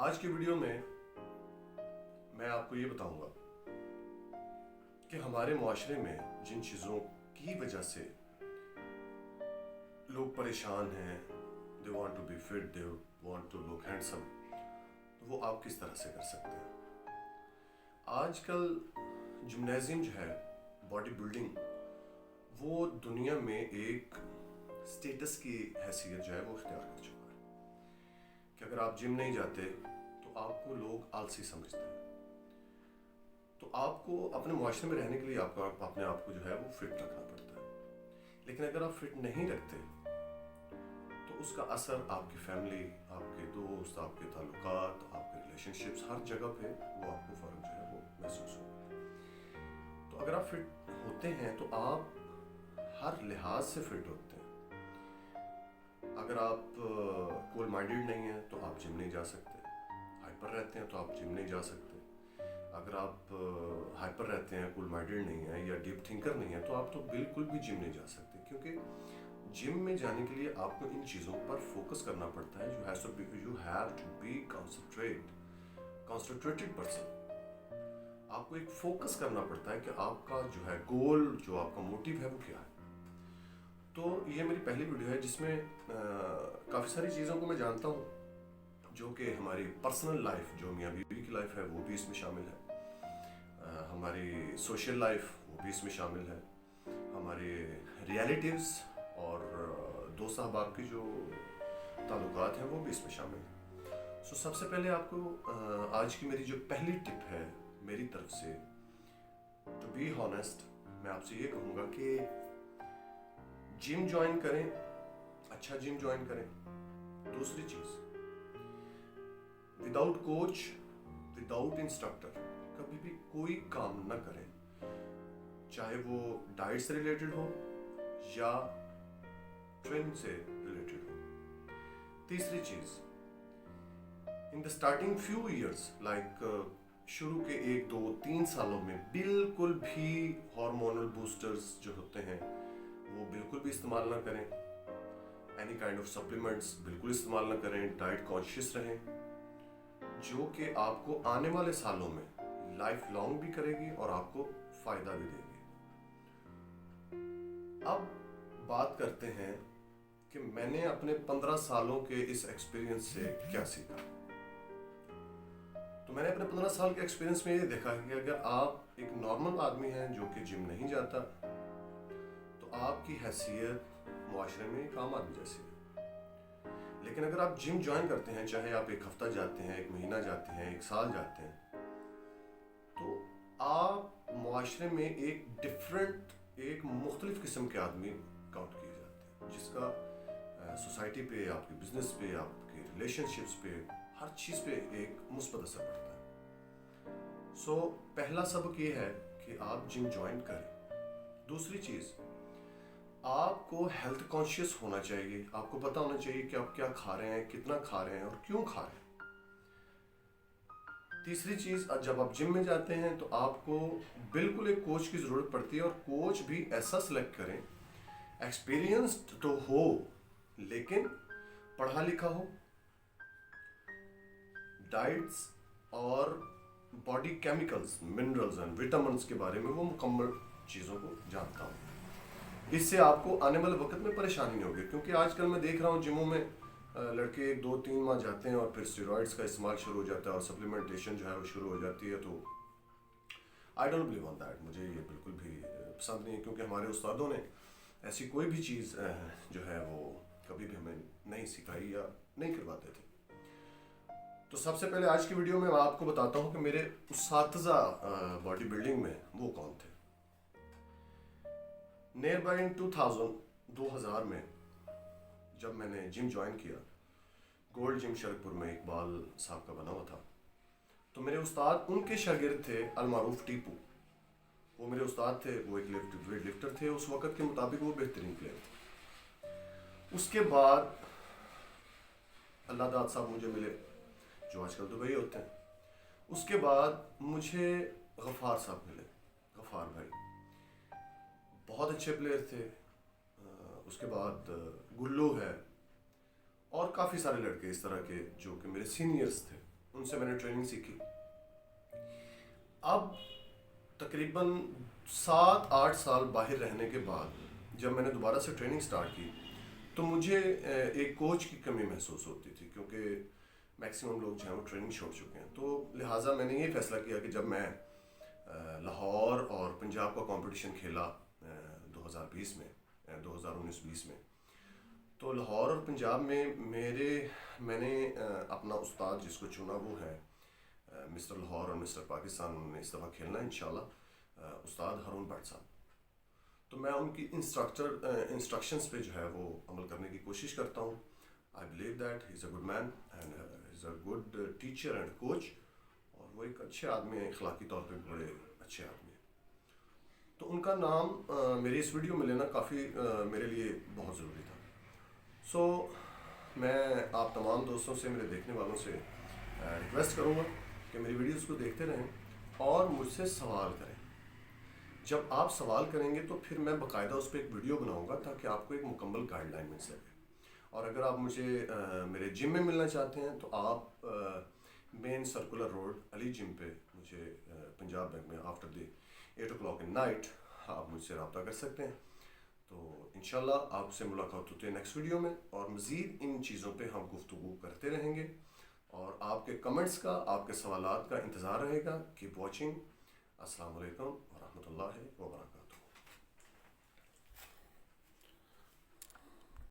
आज की वीडियो में मैं आपको ये बताऊंगा कि हमारे मुआशरे में जिन चीज़ों की वजह से लोग परेशान हैं, they want to be fit, they want to look handsome, तो वो आप किस तरह से कर सकते हैं। आजकल जिम्नेजियम जो है, बॉडी बिल्डिंग, वो दुनिया में एक स्टेटस की हैसियत जो है वो इख्तियार कर चुका है कि अगर आप जिम नहीं जाते तो आपको लोग आलसी समझते हैं। तो आपको अपने मुआशरे में रहने के लिए आपको अपने आप को जो है वो फिट रखना पड़ता है। लेकिन अगर आप फिट नहीं रखते तो उसका असर आपकी फैमिली, आपके दोस्त, आपके ताल्लुकात, आपके रिलेशनशिप्स, हर जगह पे वो आपको फ़र्क जो है वो महसूस होगा। तो अगर आप फिट होते हैं तो आप हर लिहाज से फिट होते हैं। अगर आप कूल माइंडेड नहीं हैं तो आप जिम नहीं जा सकते। हाइपर रहते हैं तो आप जिम नहीं जा सकते। अगर आप हाइपर रहते हैं, कूल माइंडेड नहीं है या डीप थिंकर नहीं है तो आप तो बिल्कुल भी जिम नहीं जा सकते, क्योंकि जिम में जाने के लिए आपको इन चीज़ों पर फोकस करना पड़ता है। You have to be concentrated person. आपको एक फोकस करना पड़ता है कि आपका जो है गोल, जो आपका मोटिव है वो क्या है। तो ये मेरी पहली वीडियो है जिसमें काफ़ी सारी चीज़ों को मैं जानता हूँ, जो कि हमारी पर्सनल लाइफ, जो मियाँ बीवी की लाइफ है, वो भी इसमें शामिल है। हमारी सोशल लाइफ वो भी इसमें शामिल है। हमारे रियलिटिव्स और दोस्त अहबाब की जो ताल्लुकात हैं वो भी इसमें शामिल हैं। सो सबसे पहले आपको आज की मेरी जो पहली टिप है मेरी तरफ से, टू बी हॉनेस्ट, मैं आपसे ये कहूँगा कि जिम ज्वाइन करें, अच्छा जिम ज्वाइन करें। दूसरी चीज़, विदाउट कोच, विदाउट इंस्ट्रक्टर कभी भी कोई काम न करें, चाहे वो डाइट से रिलेटेड हो या ट्रेनिंग से रिलेटेड हो। तीसरी चीज़, in the starting few years, like शुरू के 1, 2, 3 सालों में बिल्कुल भी हार्मोनल बूस्टर्स जो होते हैं वो बिल्कुल भी इस्तेमाल ना करें। एनी काइंड ऑफ सप्लीमेंट्स बिल्कुल इस्तेमाल ना करें। डाइट कॉन्शियस रहें, जो कि आपको आने वाले सालों में लाइफ लॉन्ग भी करेगी और आपको फायदा भी देगी। अब बात करते हैं कि मैंने अपने 15 सालों के इस एक्सपीरियंस से क्या सीखा। तो मैंने अपने 15 साल के एक्सपीरियंस में ये देखा कि अगर आप एक नॉर्मल आदमी हैं जो कि जिम नहीं जाता, तो आपकी हैसियत मुआशरे में एक आम आदमी जैसी है। लेकिन अगर आप जिम ज्वाइन करते हैं, चाहे आप 1 हफ्ता जाते हैं, 1 महीना जाते हैं, 1 साल जाते हैं, तो आप मुआशरे में एक डिफरेंट, एक मुख्तलिफ किस्म के आदमी काउंट किए जाते हैं, जिसका सोसाइटी पे, आपके बिजनेस पे, आपके रिलेशनशिप्स पे, हर चीज़ पे एक मुस्बत असर पड़ता है। सो पहला सबक ये है कि आप जिम ज्वाइन करें। दूसरी चीज़, आपको हेल्थ कॉन्शियस होना चाहिए। आपको पता होना चाहिए कि आप क्या खा रहे हैं, कितना खा रहे हैं और क्यों खा रहे हैं। तीसरी चीज़, जब आप जिम में जाते हैं तो आपको बिल्कुल एक कोच की ज़रूरत पड़ती है, और कोच भी ऐसा सेलेक्ट करें, एक्सपीरियंस्ड तो हो लेकिन पढ़ा लिखा हो, डाइट्स और body chemicals, minerals and vitamins के बारे में वो मुकम्मल चीज़ों को जानता हो। इससे आपको आने वाले वक्त में परेशानी नहीं होगी, क्योंकि आजकल मैं देख रहा हूँ जिमों में लड़के 1, 2, 3 माह जाते हैं और फिर स्टेरॉइड्स का इस्तेमाल शुरू हो जाता है और सप्लीमेंटेशन जो है वो शुरू हो जाती है। तो I don't believe on that. मुझे ये बिल्कुल भी पसंद नहीं है, क्योंकि हमारे उस्तादों ने ऐसी कोई भी चीज़ जो है वो कभी भी हमें नहीं सिखाई या नहीं करवाते थे। तो सबसे पहले आज की वीडियो में मैं आपको बताता हूँ कि मेरे उस्ताज़ा बॉडी बिल्डिंग में वो कौन थे। नियर बाय इन 2000 में जब मैंने जिम ज्वाइन किया, गोल्ड जिम शरकपुर में इकबाल साहब का बना हुआ था, तो मेरे उस्ताद, उनके शागिर्द थे अलमारूफ टीपू। वो मेरे उस्ताद थे, वो एक वेट लिफ्टर थे, उस वक़्त के मुताबिक वो बेहतरीन प्लेयर थे। उसके बाद अल्लाह दाद साहब मुझे मिले, जो आजकल दुबई होते हैं। उसके बाद मुझे गफ़ार साहब मिले, गफ़ार भाई बहुत अच्छे प्लेयर थे। उसके बाद गुल्लू है और काफ़ी सारे लड़के इस तरह के जो कि मेरे सीनियर्स थे। ان سے میں نے ٹریننگ سیکھی. اب تقریباً 7-8 سال باہر رہنے کے بعد جب میں نے دوبارہ سے ٹریننگ سٹارٹ کی تو مجھے ایک کوچ کی کمی محسوس ہوتی تھی، کیونکہ میکسیمم لوگ جو ہیں وہ ٹریننگ چھوڑ چکے ہیں. تو لہٰذا میں نے یہ فیصلہ کیا کہ جب میں لاہور اور پنجاب کا کمپٹیشن کھیلا 2020 میں 2019-20 میں، تو لاہور اور پنجاب میں میں نے اپنا استاد جس کو چنا وہ ہے مسٹر لاہور اور مسٹر پاکستان. انہوں نے اس دفعہ کھیلنا ہے انشاءاللہ، استاد ہارون بٹ صاحب. تو میں ان کی انسٹرکشنز پہ جو ہے وہ عمل کرنے کی کوشش کرتا ہوں. I believe that he is a good man and is a good teacher and coach, اور وہ ایک اچھے آدمی ہیں، اخلاقی طور پہ بڑے اچھے آدمی ہیں. تو ان کا نام میری اس ویڈیو میں لینا کافی میرے لیے بہت ضروری تھا. سو میں آپ تمام دوستوں سے، میرے دیکھنے والوں سے ریکویسٹ کروں گا کہ میری ویڈیوز کو دیکھتے رہیں اور مجھ سے سوال کریں. جب آپ سوال کریں گے تو پھر میں باقاعدہ اس پہ ایک ویڈیو بناؤں گا تاکہ آپ کو ایک مکمل گائیڈ لائن مل سکے. اور اگر آپ مجھے میرے جم میں ملنا چاہتے ہیں تو آپ مین سرکولر روڈ علی جم پہ مجھے پنجاب بینک میں after the 8 o'clock in night آپ مجھ سے رابطہ کر سکتے ہیں. تو انشاءاللہ آپ سے ملاقات ہوتی ہے نیکسٹ ویڈیو میں، اور مزید ان چیزوں پہ ہم گفتگو کرتے رہیں گے. اور آپ کے کمنٹس کا، آپ کے سوالات کا انتظار رہے گا. Keep watching. السلام علیکم ورحمۃ اللہ وبرکاتہ.